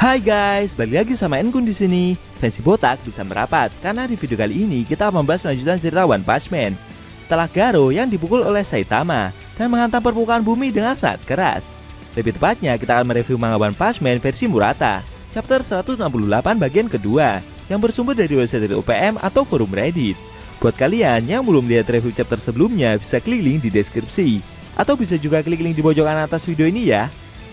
Hai guys, balik lagi sama Enkun di sini. Fancy Botak bisa merapat karena di video kali ini kita membahas lanjutan cerita One Punch Man. Setelah Garo yang dipukul oleh Saitama dan menghantam permukaan bumi dengan sangat keras. Lebih tepatnya kita akan mereview manga One Punch Man versi Murata, chapter 168 bagian kedua yang bersumber dari website dari UPM atau forum Reddit. Buat kalian yang belum lihat review chapter sebelumnya bisa klik link di deskripsi atau bisa juga klik link di pojok kanan atas video ini ya.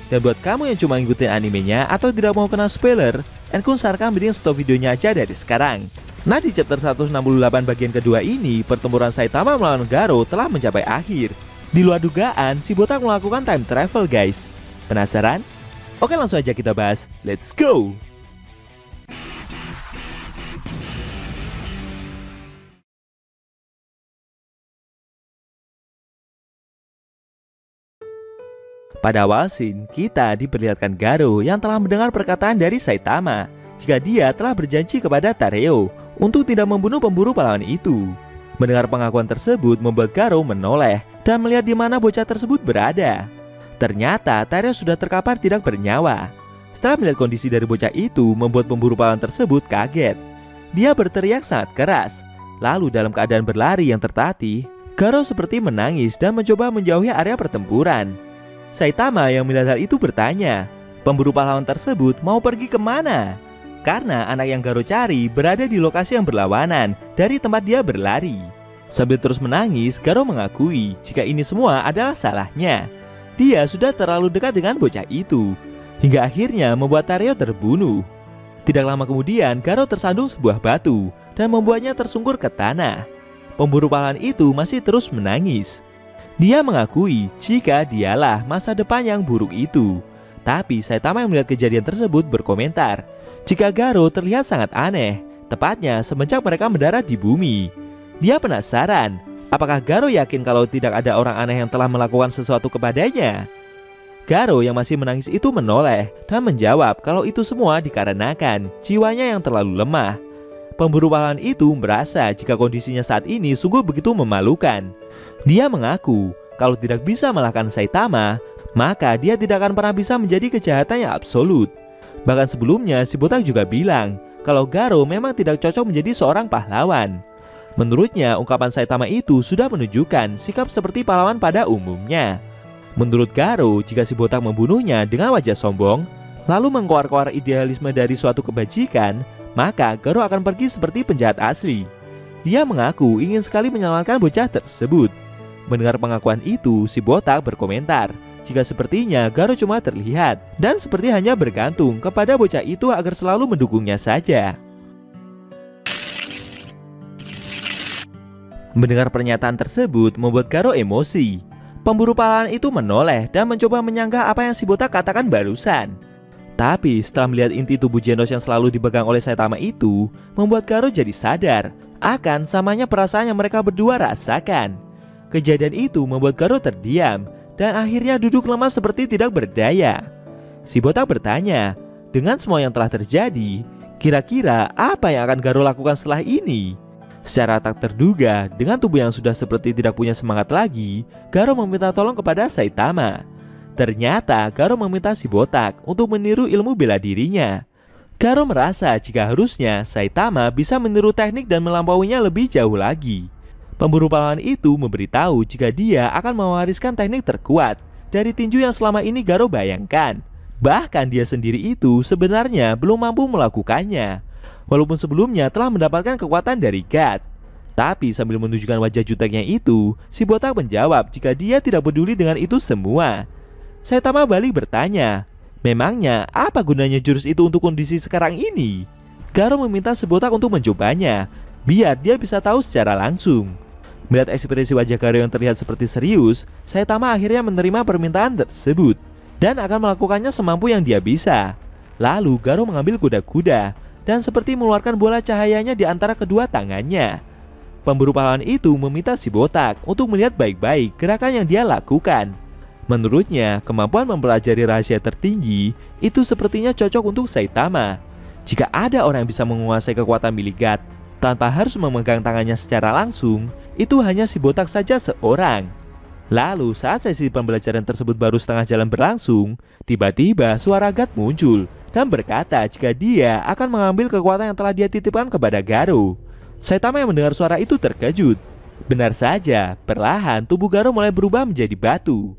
Dan buat kamu yang cuma ngikutin animenya atau tidak mau kena spoiler, Enkun sarankan mending stop videonya aja dari sekarang. Nah, di chapter 168 bagian kedua ini, pertempuran Saitama melawan Garo telah mencapai akhir. Di luar dugaan, si botak melakukan time travel guys. Penasaran? Oke, langsung aja kita bahas. Let's go! Pada awal scene, kita diperlihatkan Garo yang telah mendengar perkataan dari Saitama jika dia telah berjanji kepada Tareo untuk tidak membunuh pemburu pahlawan itu. Mendengar pengakuan tersebut membuat Garo menoleh dan melihat di mana bocah tersebut berada. Ternyata Tareo sudah terkapar tidak bernyawa. Setelah melihat kondisi dari bocah itu membuat pemburu pahlawan tersebut kaget. Dia berteriak sangat keras. Lalu dalam keadaan berlari yang tertatih, Garo seperti menangis dan mencoba menjauhi area pertempuran. Saitama yang melihat hal itu bertanya, pemburu pahlawan tersebut mau pergi kemana? Karena anak yang Garo cari berada di lokasi yang berlawanan dari tempat dia berlari. Sambil terus menangis, Garo mengakui jika ini semua adalah salahnya. Dia sudah terlalu dekat dengan bocah itu, hingga akhirnya membuat Tareo terbunuh. Tidak lama kemudian, Garo tersandung sebuah batu dan membuatnya tersungkur ke tanah. Pemburu pahlawan itu masih terus menangis. Dia mengakui jika dialah masa depan yang buruk itu. Tapi Saitama yang melihat kejadian tersebut berkomentar jika Garo terlihat sangat aneh, tepatnya semenjak mereka mendarat di bumi. Dia penasaran, apakah Garo yakin kalau tidak ada orang aneh yang telah melakukan sesuatu kepadanya? Garo yang masih menangis itu menoleh dan menjawab kalau itu semua dikarenakan jiwanya yang terlalu lemah. Pemburu pahlawan itu merasa jika kondisinya saat ini sungguh begitu memalukan. Dia mengaku kalau tidak bisa mengalahkan Saitama, maka dia tidak akan pernah bisa menjadi kejahatan yang absolut. Bahkan sebelumnya si botak juga bilang kalau Garo memang tidak cocok menjadi seorang pahlawan. Menurutnya ungkapan Saitama itu sudah menunjukkan sikap seperti pahlawan pada umumnya. Menurut Garo, jika si botak membunuhnya dengan wajah sombong, lalu mengkoar-koar idealisme dari suatu kebajikan, maka Garo akan pergi seperti penjahat asli. Dia mengaku ingin sekali menyelamatkan bocah tersebut. Mendengar pengakuan itu, si botak berkomentar jika sepertinya Garo cuma terlihat dan seperti hanya bergantung kepada bocah itu agar selalu mendukungnya saja. Mendengar pernyataan tersebut membuat Garo emosi. Pemburu pahlawan itu menoleh dan mencoba menyanggah apa yang si botak katakan barusan. Tapi setelah melihat inti tubuh Genos yang selalu dipegang oleh Saitama itu, membuat Garo jadi sadar akan samanya perasaan yang mereka berdua rasakan. Kejadian itu membuat Garo terdiam dan akhirnya duduk lemas seperti tidak berdaya. Si botak bertanya, dengan semua yang telah terjadi, kira-kira apa yang akan Garo lakukan setelah ini? Secara tak terduga, dengan tubuh yang sudah seperti tidak punya semangat lagi, Garo meminta tolong kepada Saitama. Ternyata Garo meminta si botak untuk meniru ilmu bela dirinya. Garo merasa jika harusnya Saitama bisa meniru teknik dan melampauinya lebih jauh lagi. Pemburu pahlawan itu memberitahu jika dia akan mewariskan teknik terkuat dari tinju yang selama ini Garo bayangkan. Bahkan dia sendiri itu sebenarnya belum mampu melakukannya, walaupun sebelumnya telah mendapatkan kekuatan dari God. Tapi sambil menunjukkan wajah juteknya itu, si botak menjawab jika dia tidak peduli dengan itu semua. Saitama balik bertanya, memangnya apa gunanya jurus itu untuk kondisi sekarang ini? Garo meminta si botak untuk mencobanya, biar dia bisa tahu secara langsung. Melihat ekspresi wajah Garo yang terlihat seperti serius, Saitama akhirnya menerima permintaan tersebut dan akan melakukannya semampu yang dia bisa. Lalu Garo mengambil kuda-kuda dan seperti mengeluarkan bola cahayanya di antara kedua tangannya. Pemburu pahlawan itu meminta si botak untuk melihat baik-baik gerakan yang dia lakukan. Menurutnya, kemampuan mempelajari rahasia tertinggi itu sepertinya cocok untuk Saitama. Jika ada orang yang bisa menguasai kekuatan milik God tanpa harus memegang tangannya secara langsung, itu hanya si botak saja seorang. Lalu saat sesi pembelajaran tersebut baru setengah jalan berlangsung, tiba-tiba suara God muncul dan berkata jika dia akan mengambil kekuatan yang telah dia titipkan kepada Garou. Saitama yang mendengar suara itu terkejut. Benar saja, perlahan tubuh Garou mulai berubah menjadi batu.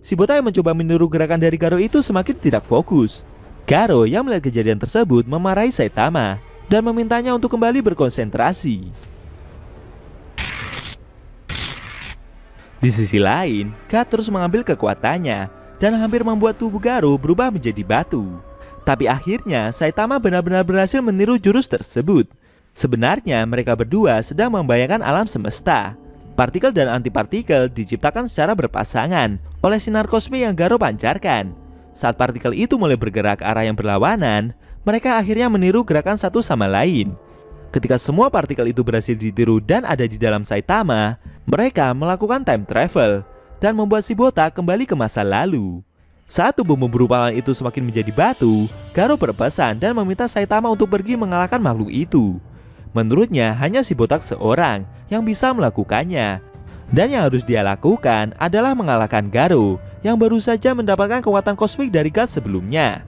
Si botak yang mencoba meniru gerakan dari Garou itu semakin tidak fokus. Garou yang melihat kejadian tersebut memarahi Saitama dan memintanya untuk kembali berkonsentrasi. Di sisi lain, Gat terus mengambil kekuatannya dan hampir membuat tubuh Garou berubah menjadi batu. Tapi akhirnya Saitama benar-benar berhasil meniru jurus tersebut. Sebenarnya mereka berdua sedang membayangkan alam semesta. Partikel dan antipartikel diciptakan secara berpasangan oleh sinar kosmik yang Garou pancarkan. Saat partikel itu mulai bergerak ke arah yang berlawanan, mereka akhirnya meniru gerakan satu sama lain. Ketika semua partikel itu berhasil ditiru dan ada di dalam Saitama, mereka melakukan time travel dan membuat si botak kembali ke masa lalu. Saat tubuh memburu pahlawan itu semakin menjadi batu, Garou berpesan dan meminta Saitama untuk pergi mengalahkan makhluk itu. Menurutnya hanya si botak seorang yang bisa melakukannya. Dan yang harus dia lakukan adalah mengalahkan Garou yang baru saja mendapatkan kekuatan kosmik dari God sebelumnya.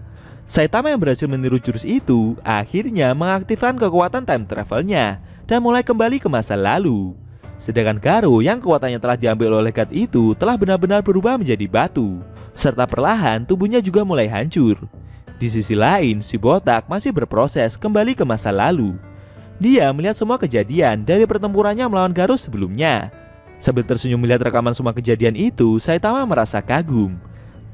Saitama yang berhasil meniru jurus itu akhirnya mengaktifkan kekuatan time travelnya dan mulai kembali ke masa lalu. Sedangkan Garou yang kekuatannya telah diambil oleh God itu telah benar-benar berubah menjadi batu, serta perlahan tubuhnya juga mulai hancur. Di sisi lain, si botak masih berproses kembali ke masa lalu. Dia melihat semua kejadian dari pertempurannya melawan Garou sebelumnya. Sambil tersenyum melihat rekaman semua kejadian itu, Saitama merasa kagum.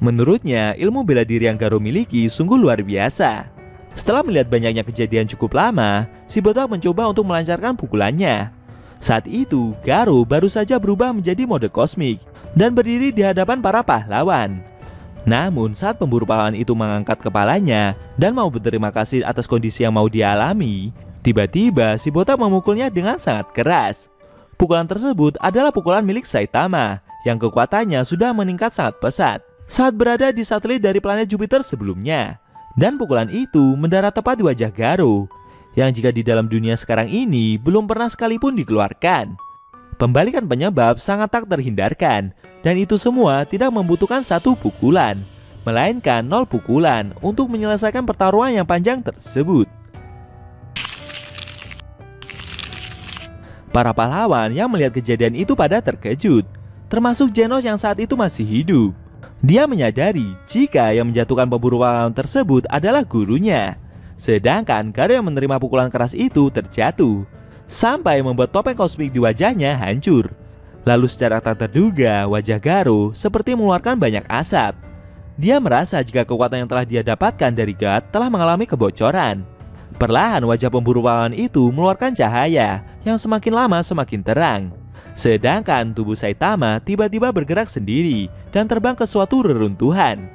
Menurutnya, ilmu bela diri yang Garou miliki sungguh luar biasa. Setelah melihat banyaknya kejadian cukup lama, si botak mencoba untuk melancarkan pukulannya. Saat itu, Garou baru saja berubah menjadi mode kosmik dan berdiri di hadapan para pahlawan. Namun saat pemburu pahlawan itu mengangkat kepalanya dan mau berterima kasih atas kondisi yang mau dialami, tiba-tiba si botak memukulnya dengan sangat keras. Pukulan tersebut adalah pukulan milik Saitama yang kekuatannya sudah meningkat sangat pesat saat berada di satelit dari planet Jupiter sebelumnya. Dan pukulan itu mendarat tepat di wajah Garou yang jika di dalam dunia sekarang ini belum pernah sekalipun dikeluarkan. Pembalikan penyebab sangat tak terhindarkan, dan itu semua tidak membutuhkan satu pukulan, melainkan 0 pukulan untuk menyelesaikan pertarungan yang panjang tersebut. Para pahlawan yang melihat kejadian itu pada terkejut, termasuk Genos yang saat itu masih hidup. Dia menyadari jika yang menjatuhkan pemburu pahlawan tersebut adalah gurunya. Sedangkan Garou yang menerima pukulan keras itu terjatuh, sampai membuat topeng kosmik di wajahnya hancur. Lalu secara tak terduga, wajah Garou seperti mengeluarkan banyak asap. Dia merasa jika kekuatan yang telah dia dapatkan dari God telah mengalami kebocoran. Perlahan wajah pemburu pahlawan itu mengeluarkan cahaya yang semakin lama semakin terang. Sedangkan tubuh Saitama tiba-tiba bergerak sendiri dan terbang ke suatu reruntuhan.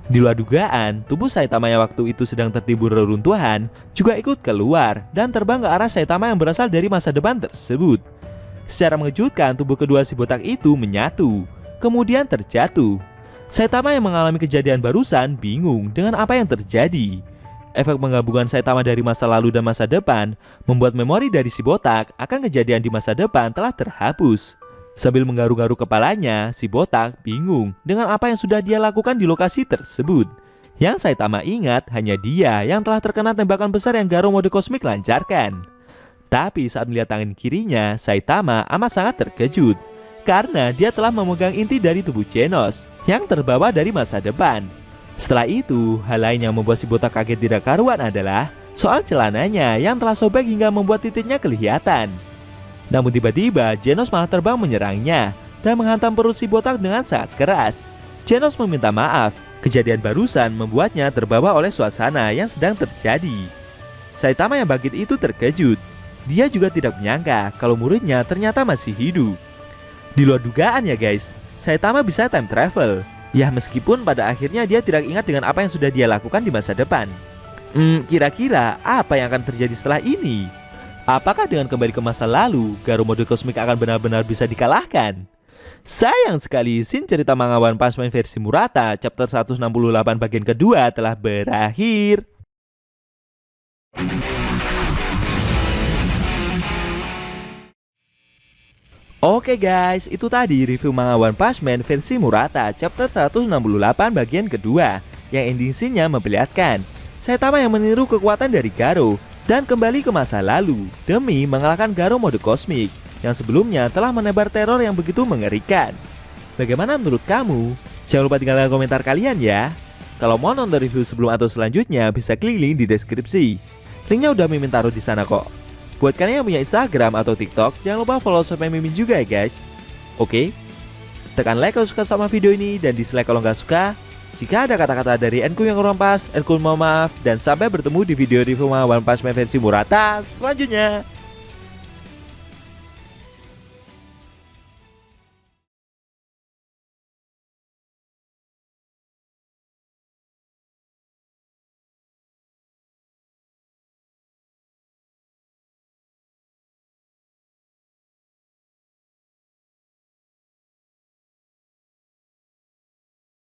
Di luar dugaan, tubuh Saitama yang waktu itu sedang tertimbun reruntuhan juga ikut keluar dan terbang ke arah Saitama yang berasal dari masa depan tersebut. Secara mengejutkan, tubuh kedua si botak itu menyatu, kemudian terjatuh. Saitama yang mengalami kejadian barusan bingung dengan apa yang terjadi. Efek penggabungan Saitama dari masa lalu dan masa depan membuat memori dari si botak akan kejadian di masa depan telah terhapus. Sambil menggaruk-garuk kepalanya, si botak bingung dengan apa yang sudah dia lakukan di lokasi tersebut. Yang Saitama ingat hanya dia yang telah terkena tembakan besar yang Garou mode kosmik lancarkan. Tapi saat melihat tangan kirinya, Saitama amat sangat terkejut karena dia telah memegang inti dari tubuh Genos yang terbawa dari masa depan. Setelah itu, hal lain yang membuat si botak kaget tidak karuan adalah soal celananya yang telah sobek hingga membuat titiknya kelihatan. Namun tiba-tiba Genos malah terbang menyerangnya dan menghantam perut si botak dengan sangat keras. Genos meminta maaf, kejadian barusan membuatnya terbawa oleh suasana yang sedang terjadi. Saitama yang bangkit itu terkejut. Dia juga tidak menyangka kalau muridnya ternyata masih hidup. Di luar dugaan ya guys, Saitama bisa time travel. Ya meskipun pada akhirnya dia tidak ingat dengan apa yang sudah dia lakukan di masa depan. Kira-kira apa yang akan terjadi setelah ini? Apakah dengan kembali ke masa lalu, Garou mode kosmik akan benar-benar bisa dikalahkan? Sayang sekali, scene cerita manga One Punch Man versi Murata chapter 168 bagian kedua telah berakhir. Oke guys, itu tadi review manga One Punch Man versi Murata chapter 168 bagian kedua yang ending scene-nya memperlihatkan Saitama yang meniru kekuatan dari Garo dan kembali ke masa lalu demi mengalahkan Garo mode kosmik yang sebelumnya telah menebar teror yang begitu mengerikan. Bagaimana menurut kamu? Jangan lupa tinggalkan komentar kalian ya. Kalau mau nonton review sebelum atau selanjutnya bisa klik link di deskripsi. Linknya udah Mimin taruh di sana kok. Buat kalian yang punya Instagram atau TikTok, jangan lupa follow sampai Mimin juga ya guys. Oke? Tekan like kalau suka sama video ini dan dislike kalau nggak suka. Jika ada kata-kata dari Enku yang kurang pas, Enku mohon maaf. Dan sampai bertemu di video review One Punch Man versi Murata selanjutnya.